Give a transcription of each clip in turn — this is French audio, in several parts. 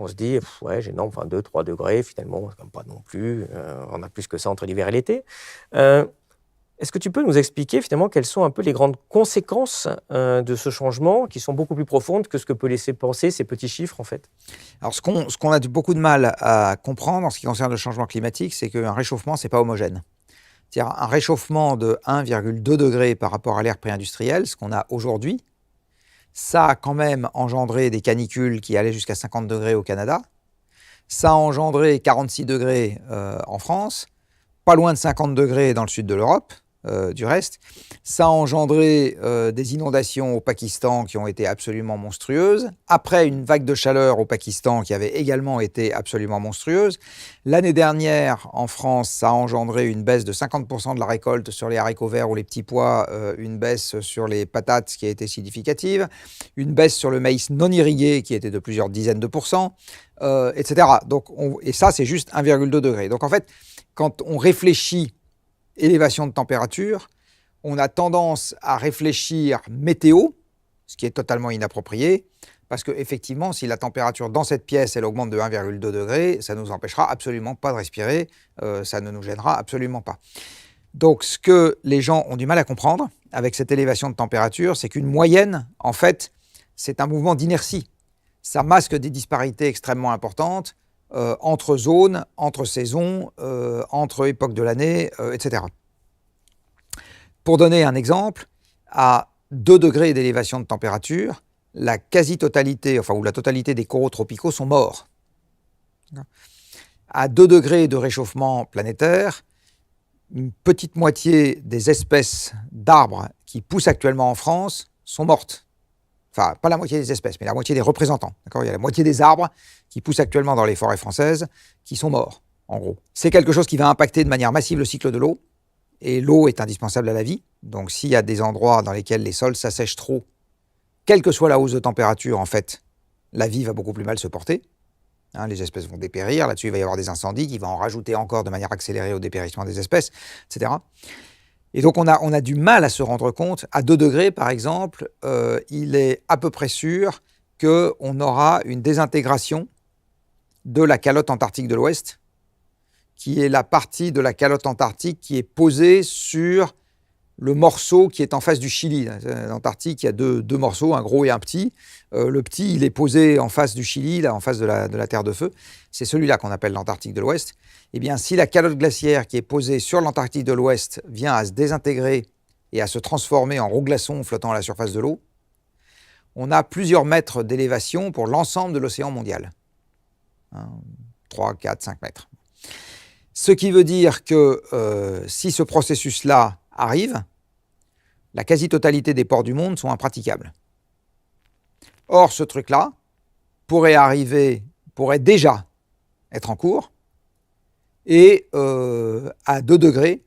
on se dit, ouais, j'ai 22, 3 degrés, finalement, c'est pas non plus, on a plus que ça entre l'hiver et l'été. Est-ce que tu peux nous expliquer finalement quelles sont un peu les grandes conséquences de ce changement qui sont beaucoup plus profondes que ce que peut laisser penser ces petits chiffres en fait? Alors, ce qu'on a beaucoup de mal à comprendre en ce qui concerne le changement climatique, c'est qu'un réchauffement, c'est pas homogène. C'est-à-dire un réchauffement de 1,2 degré par rapport à l'ère pré-industrielle, ce qu'on a aujourd'hui, ça a quand même engendré des canicules qui allaient jusqu'à 50 degrés au Canada. Ça a engendré 46 degrés en France, pas loin de 50 degrés dans le sud de l'Europe. Du reste. Ça a engendré des inondations au Pakistan qui ont été absolument monstrueuses. Après, une vague de chaleur au Pakistan qui avait également été absolument monstrueuse. L'année dernière, en France, ça a engendré une baisse de 50% de la récolte sur les haricots verts ou les petits pois, une baisse sur les patates qui a été significative, une baisse sur le maïs non irrigué qui était de plusieurs dizaines de pourcents, etc. Donc, et ça, c'est juste 1,2 degré. Donc en fait, quand on réfléchit élévation de température, on a tendance à réfléchir météo, ce qui est totalement inapproprié, parce qu'effectivement, si la température dans cette pièce, elle augmente de 1,2 degré, ça ne nous empêchera absolument pas de respirer, ça ne nous gênera absolument pas. Donc, ce que les gens ont du mal à comprendre avec cette élévation de température, c'est qu'une moyenne, en fait, c'est un mouvement d'inertie. Ça masque des disparités extrêmement importantes, entre zones, entre saisons, entre époques de l'année, etc. Pour donner un exemple, à 2 degrés d'élévation de température, la quasi-totalité, ou la totalité des coraux tropicaux sont morts. À 2 degrés de réchauffement planétaire, une petite moitié des espèces d'arbres qui poussent actuellement en France sont mortes. Enfin, pas la moitié des espèces, mais la moitié des représentants. D'accord ? Il y a la moitié des arbres qui poussent actuellement dans les forêts françaises qui sont morts, en gros. C'est quelque chose qui va impacter de manière massive le cycle de l'eau. Et l'eau est indispensable à la vie. Donc, s'il y a des endroits dans lesquels les sols s'assèchent trop, quelle que soit la hausse de température, en fait, la vie va beaucoup plus mal se porter. Les espèces vont dépérir. Là-dessus, il va y avoir des incendies qui vont en rajouter encore de manière accélérée au dépérissement des espèces, etc. Et donc, on a du mal à se rendre compte. À 2 degrés, par exemple, il est à peu près sûr qu'on aura une désintégration de la calotte antarctique de l'Ouest, qui est la partie de la calotte antarctique qui est posée sur le morceau qui est en face du Chili. L'Antarctique, il y a deux morceaux, un gros et un petit. Le petit, il est posé en face du Chili, là, en face de la Terre de Feu. C'est celui-là qu'on appelle l'Antarctique de l'Ouest. Eh bien, si la calotte glaciaire qui est posée sur l'Antarctique de l'Ouest vient à se désintégrer et à se transformer en rocs glaçons flottant à la surface de l'eau, on a plusieurs mètres d'élévation pour l'ensemble de l'océan mondial. 3, 4, 5 mètres. Ce qui veut dire que si ce processus-là arrive, la quasi-totalité des ports du monde sont impraticables. Or, ce truc-là pourrait déjà être en cours, et à 2 degrés,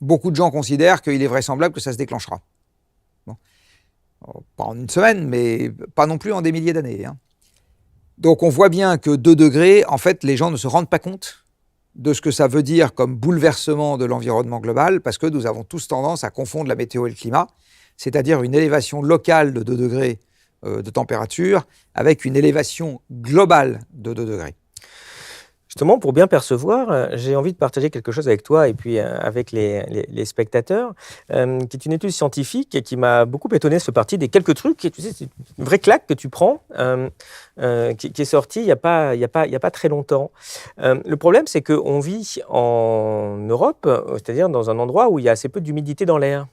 beaucoup de gens considèrent qu'il est vraisemblable que ça se déclenchera. Bon. Pas en une semaine, mais pas non plus en des milliers d'années. Donc on voit bien que 2 degrés, en fait, les gens ne se rendent pas compte de ce que ça veut dire comme bouleversement de l'environnement global, parce que nous avons tous tendance à confondre la météo et le climat, c'est-à-dire une élévation locale de 2 degrés de température avec une élévation globale de 2 degrés. Justement, pour bien percevoir, j'ai envie de partager quelque chose avec toi et puis avec les spectateurs, qui est une étude scientifique et qui m'a beaucoup étonné. Ça fait partie des quelques trucs, tu sais, c'est une vraie claque que tu prends, qui est sortie il y a pas très longtemps. Le problème, c'est qu'on vit en Europe, c'est-à-dire dans un endroit où il y a assez peu d'humidité dans l'air.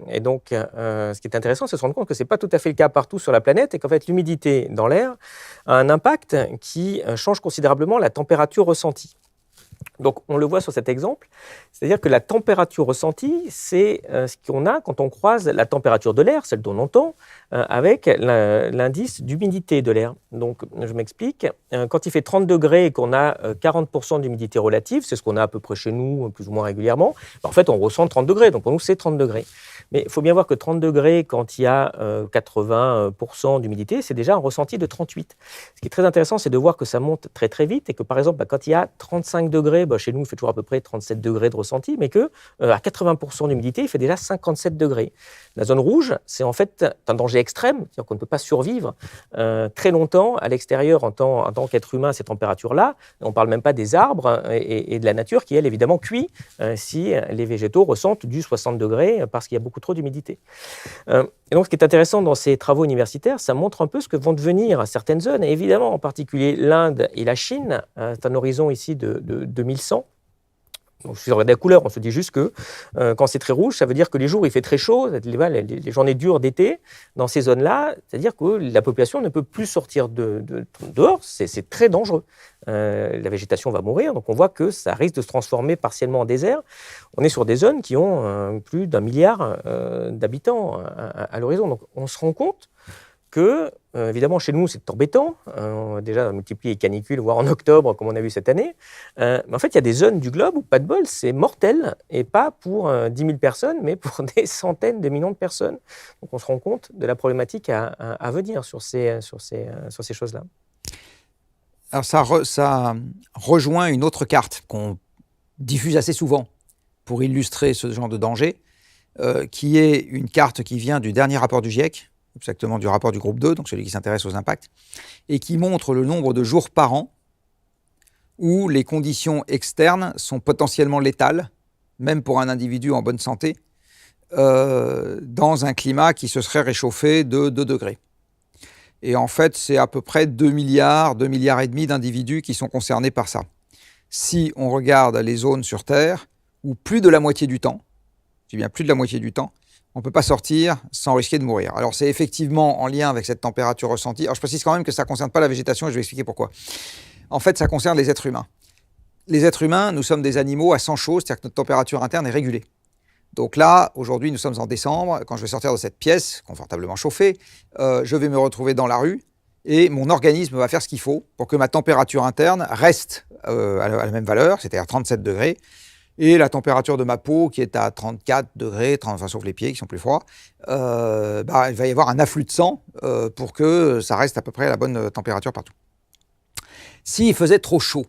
Et donc, ce qui est intéressant, c'est de se rendre compte que ce n'est pas tout à fait le cas partout sur la planète et qu'en fait, l'humidité dans l'air a un impact qui change considérablement la température ressentie. Donc, on le voit sur cet exemple, c'est-à-dire que la température ressentie, c'est ce qu'on a quand on croise la température de l'air, celle dont on entend, avec l'indice d'humidité de l'air. Donc, je m'explique. Quand il fait 30 degrés et qu'on a 40% d'humidité relative, c'est ce qu'on a à peu près chez nous, plus ou moins régulièrement, en fait, on ressent 30 degrés. Donc, pour nous, c'est 30 degrés. Mais il faut bien voir que 30 degrés, quand il y a 80% d'humidité, c'est déjà un ressenti de 38. Ce qui est très intéressant, c'est de voir que ça monte très très vite et que, par exemple, quand il y a 35 degrés, chez nous, il fait toujours à peu près 37 degrés de ressenti, mais que à 80% d'humidité, il fait déjà 57 degrés. La zone rouge, c'est en fait un danger extrême, c'est-à-dire qu'on ne peut pas survivre très longtemps à l'extérieur en tant qu'être humain à ces températures-là. On ne parle même pas des arbres et de la nature qui, elle, évidemment, cuit si les végétaux ressentent du 60 degrés parce qu'il y a beaucoup trop d'humidité. Et donc, ce qui est intéressant dans ces travaux universitaires, ça montre un peu ce que vont devenir certaines zones, et évidemment, en particulier l'Inde et la Chine. C'est un horizon ici de 2100. Donc, si on regarde la couleur, on se dit juste que quand c'est très rouge, ça veut dire que les jours où il fait très chaud, les journées dures d'été, dans ces zones-là, c'est-à-dire que la population ne peut plus sortir dehors, c'est très dangereux. La végétation va mourir, donc on voit que ça risque de se transformer partiellement en désert. On est sur des zones qui ont plus d'1 milliard d'habitants à l'horizon. Donc on se rend compte que, évidemment, chez nous, c'est embêtant. On a déjà multiplié les canicules, voire en octobre, comme on a vu cette année. Mais en fait, il y a des zones du globe où, pas de bol, c'est mortel, et pas pour 10 000 personnes, mais pour des centaines de millions de personnes. Donc, on se rend compte de la problématique à venir sur ces choses-là. Alors, ça rejoint une autre carte qu'on diffuse assez souvent pour illustrer ce genre de danger, qui est une carte qui vient du dernier rapport du GIEC, exactement du rapport du groupe 2, donc celui qui s'intéresse aux impacts, et qui montre le nombre de jours par an où les conditions externes sont potentiellement létales, même pour un individu en bonne santé, dans un climat qui se serait réchauffé de 2 degrés. Et en fait, c'est à peu près 2 milliards et demi d'individus qui sont concernés par ça. Si on regarde les zones sur Terre, où plus de la moitié du temps, je dis bien plus de la moitié du temps, on ne peut pas sortir sans risquer de mourir. Alors, c'est effectivement en lien avec cette température ressentie. Alors, je précise quand même que ça ne concerne pas la végétation et je vais expliquer pourquoi. En fait, ça concerne les êtres humains. Les êtres humains, nous sommes des animaux à 100 choses, c'est-à-dire que notre température interne est régulée. Donc là, aujourd'hui, nous sommes en décembre. Quand je vais sortir de cette pièce, confortablement chauffée, je vais me retrouver dans la rue et mon organisme va faire ce qu'il faut pour que ma température interne reste à la même valeur, c'est-à-dire 37 degrés. Et la température de ma peau qui est à 34 degrés, enfin, sauf les pieds qui sont plus froids, il va y avoir un afflux de sang pour que ça reste à peu près à la bonne température partout. S'il faisait trop chaud,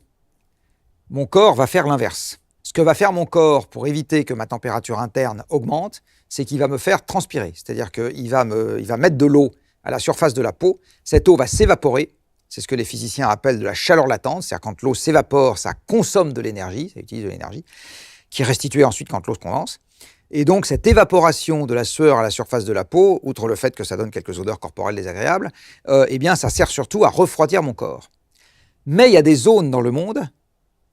mon corps va faire l'inverse. Ce que va faire mon corps pour éviter que ma température interne augmente, c'est qu'il va me faire transpirer. C'est-à-dire qu'il va mettre de l'eau à la surface de la peau. Cette eau va s'évaporer. C'est ce que les physiciens appellent de la chaleur latente. C'est-à-dire quand l'eau s'évapore, ça consomme de l'énergie, ça utilise de l'énergie, qui est restituée ensuite quand l'eau se condense. Et donc cette évaporation de la sueur à la surface de la peau, outre le fait que ça donne quelques odeurs corporelles désagréables, eh bien ça sert surtout à refroidir mon corps. Mais il y a des zones dans le monde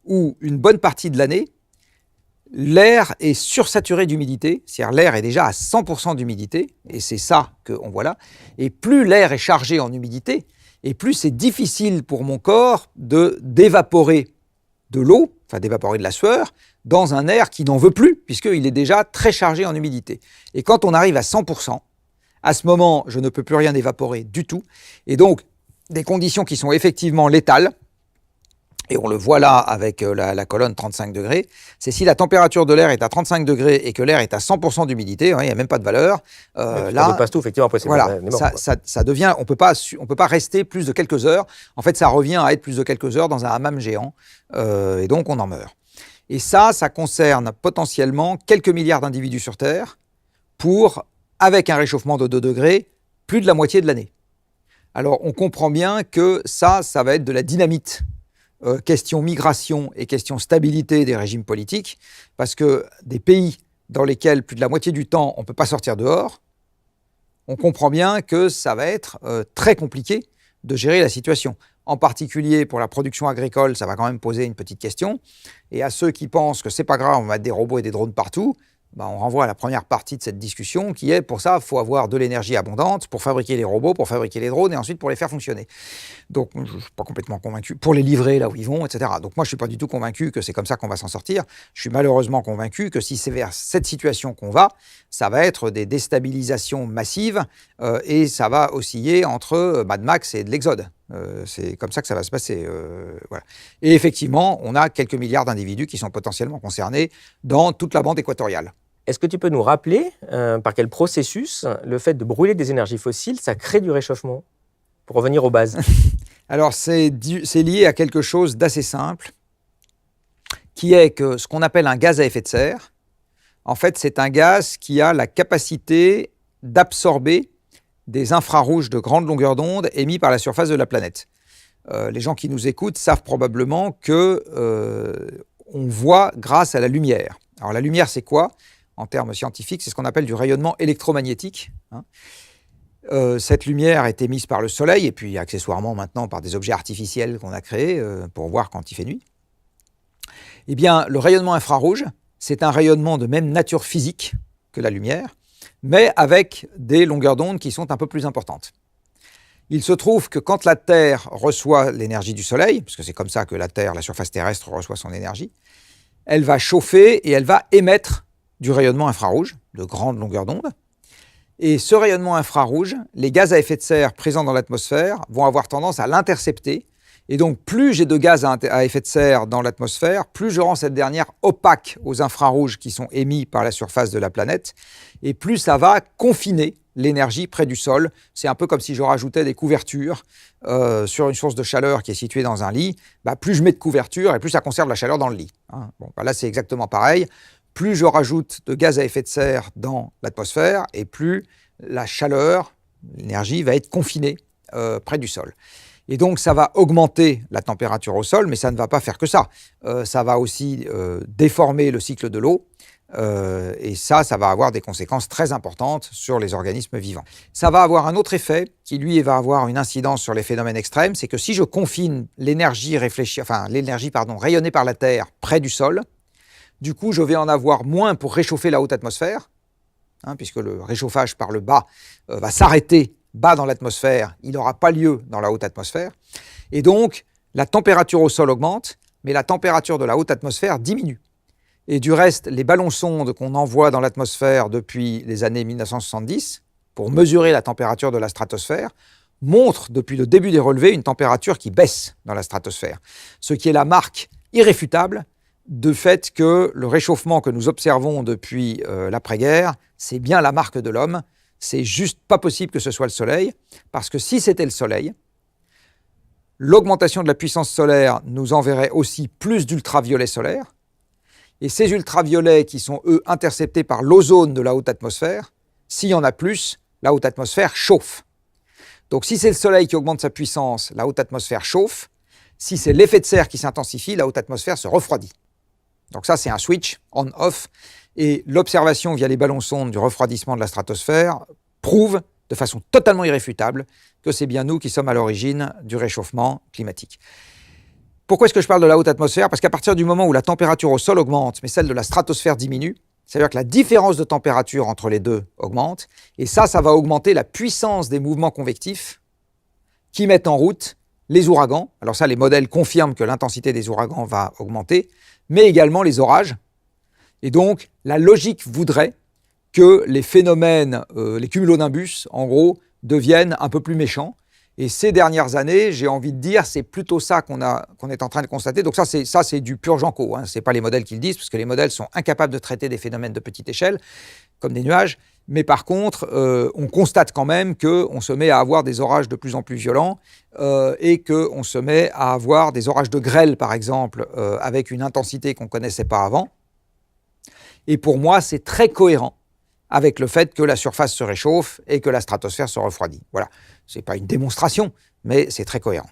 où une bonne partie de l'année, l'air est sursaturé d'humidité, c'est-à-dire l'air est déjà à 100% d'humidité, et c'est ça qu'on voit là. Et plus l'air est chargé en humidité, et plus c'est difficile pour mon corps d'évaporer de l'eau, enfin d'évaporer de la sueur, dans un air qui n'en veut plus, puisqu'il est déjà très chargé en humidité. Et quand on arrive à 100%, à ce moment, je ne peux plus rien évaporer du tout. Et donc, des conditions qui sont effectivement létales, et on le voit là avec la colonne 35 degrés, c'est si la température de l'air est à 35 degrés et que l'air est à 100% d'humidité, il n'y a même pas de valeur. Là, on passe tout, effectivement, après c'est voilà, ça devient, on peut pas rester plus de quelques heures. En fait, ça revient à être plus de quelques heures dans un hammam géant, et donc on en meurt. Et ça concerne potentiellement quelques milliards d'individus sur Terre pour, avec un réchauffement de 2 degrés, plus de la moitié de l'année. Alors, on comprend bien que ça va être de la dynamite. Question migration et question stabilité des régimes politiques, parce que des pays dans lesquels plus de la moitié du temps on ne peut pas sortir dehors, on comprend bien que ça va être très compliqué de gérer la situation. En particulier pour la production agricole, ça va quand même poser une petite question. Et à ceux qui pensent que c'est pas grave, on va mettre des robots et des drones partout, on renvoie à la première partie de cette discussion qui est, pour ça, il faut avoir de l'énergie abondante pour fabriquer les robots, pour fabriquer les drones et ensuite pour les faire fonctionner. Donc, je ne suis pas complètement convaincu, pour les livrer là où ils vont, etc. Donc, moi, je ne suis pas du tout convaincu que c'est comme ça qu'on va s'en sortir. Je suis malheureusement convaincu que si c'est vers cette situation qu'on va, ça va être des déstabilisations massives et ça va osciller entre Mad Max et de l'Exode. C'est comme ça que ça va se passer. Voilà. Et effectivement, on a quelques milliards d'individus qui sont potentiellement concernés dans toute la bande équatoriale. Est-ce que tu peux nous rappeler par quel processus le fait de brûler des énergies fossiles, ça crée du réchauffement, pour revenir aux bases? Alors, c'est lié à quelque chose d'assez simple, qui est que ce qu'on appelle un gaz à effet de serre, en fait, c'est un gaz qui a la capacité d'absorber des infrarouges de grande longueur d'onde émis par la surface de la planète. Les gens qui nous écoutent savent probablement que on voit grâce à la lumière. Alors la lumière, c'est quoi? En termes scientifiques, c'est ce qu'on appelle du rayonnement électromagnétique. Cette lumière est émise par le Soleil et puis accessoirement maintenant par des objets artificiels qu'on a créés pour voir quand il fait nuit. Eh bien, le rayonnement infrarouge, c'est un rayonnement de même nature physique que la lumière, mais avec des longueurs d'onde qui sont un peu plus importantes. Il se trouve que quand la Terre reçoit l'énergie du Soleil, parce que c'est comme ça que la Terre, la surface terrestre, reçoit son énergie, elle va chauffer et elle va émettre du rayonnement infrarouge, de grande longueur d'onde. Et ce rayonnement infrarouge, les gaz à effet de serre présents dans l'atmosphère vont avoir tendance à l'intercepter. Et donc, plus j'ai de gaz à effet de serre dans l'atmosphère, plus je rends cette dernière opaque aux infrarouges qui sont émis par la surface de la planète, et plus ça va confiner l'énergie près du sol. C'est un peu comme si je rajoutais des couvertures sur une source de chaleur qui est située dans un lit. Plus je mets de couverture et plus ça conserve la chaleur dans le lit. Là, c'est exactement pareil. Plus je rajoute de gaz à effet de serre dans l'atmosphère, et plus la chaleur, l'énergie va être confinée près du sol. Et donc, ça va augmenter la température au sol, mais ça ne va pas faire que ça. Ça va aussi déformer le cycle de l'eau. Et ça va avoir des conséquences très importantes sur les organismes vivants. Ça va avoir un autre effet qui, lui, va avoir une incidence sur les phénomènes extrêmes, c'est que si je confine l'énergie rayonnée par la Terre près du sol, du coup, je vais en avoir moins pour réchauffer la haute atmosphère, puisque le réchauffage par le bas va s'arrêter bas dans l'atmosphère, il n'aura pas lieu dans la haute atmosphère. Et donc, la température au sol augmente, mais la température de la haute atmosphère diminue. Et du reste, les ballons-sondes qu'on envoie dans l'atmosphère depuis les années 1970, pour mesurer la température de la stratosphère, montrent depuis le début des relevés une température qui baisse dans la stratosphère. Ce qui est la marque irréfutable du fait que le réchauffement que nous observons depuis l'après-guerre, c'est bien la marque de l'homme. C'est juste pas possible que ce soit le Soleil, parce que si c'était le Soleil, l'augmentation de la puissance solaire nous enverrait aussi plus d'ultraviolets solaires, et ces ultraviolets qui sont, eux, interceptés par l'ozone de la haute atmosphère, s'il y en a plus, la haute atmosphère chauffe. Donc si c'est le Soleil qui augmente sa puissance, la haute atmosphère chauffe. Si c'est l'effet de serre qui s'intensifie, la haute atmosphère se refroidit. Donc ça, c'est un switch on-off. Et l'observation via les ballons-sondes du refroidissement de la stratosphère prouve de façon totalement irréfutable que c'est bien nous qui sommes à l'origine du réchauffement climatique. Pourquoi est-ce que je parle de la haute atmosphère? Parce qu'à partir du moment où la température au sol augmente, mais celle de la stratosphère diminue, c'est-à-dire que la différence de température entre les deux augmente, et ça va augmenter la puissance des mouvements convectifs qui mettent en route les ouragans. Alors ça, les modèles confirment que l'intensité des ouragans va augmenter, mais également les orages. Et donc, la logique voudrait que les phénomènes, les cumulonimbus, en gros, deviennent un peu plus méchants. Et ces dernières années, j'ai envie de dire, c'est plutôt ça qu'on est en train de constater. Donc ça, c'est du pur Janco. Ce n'est pas les modèles qui le disent, parce que les modèles sont incapables de traiter des phénomènes de petite échelle, comme des nuages. Mais par contre, on constate quand même qu'on se met à avoir des orages de plus en plus violents et qu'on se met à avoir des orages de grêle, par exemple, avec une intensité qu'on ne connaissait pas avant. Et pour moi, c'est très cohérent avec le fait que la surface se réchauffe et que la stratosphère se refroidit. Voilà, ce n'est pas une démonstration, mais c'est très cohérent.